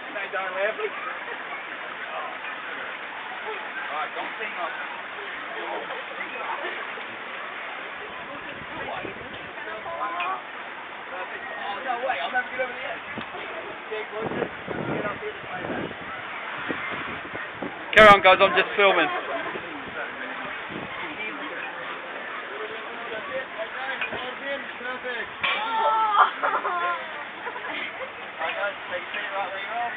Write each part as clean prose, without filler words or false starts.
They don't laughing. Alright, don't sing up. Oh, no way, I'll never get over the edge. Get up here to play that. Carry on, guys, I'm just filming. Perfect. Alright guys, take a seat right where you're off.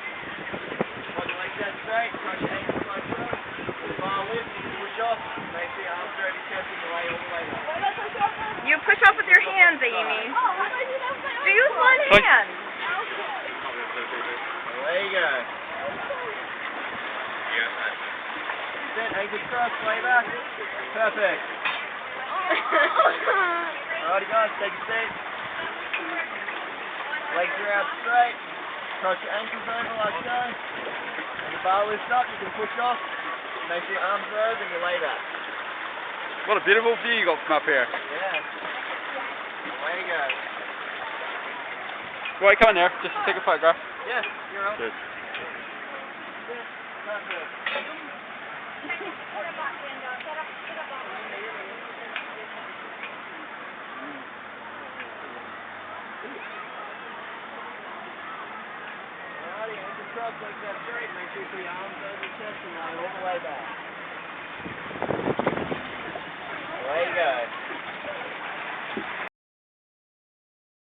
Hold your legs out straight, cross your ankles like so. Bar lift, you can push off. Make sure your arms are over your chest and you lay all the way down. You push off with your hands, Amy. Do use one hand. There you go. Sit, ankles crossed, lay back. Perfect. Alrighty guys, take a seat. Legs are out straight. Cross your ankles over like so. And the bar lifts up, you can push off. Make sure your arms are over and you lay back. What a beautiful view you got from up here. Yeah. Way to go. Right, come in there, just to take a photograph. Yeah, you're on. Good. Alrighty, ankles crossed, legs out straight. Make sure you put your arms over your chest and lay all the way back.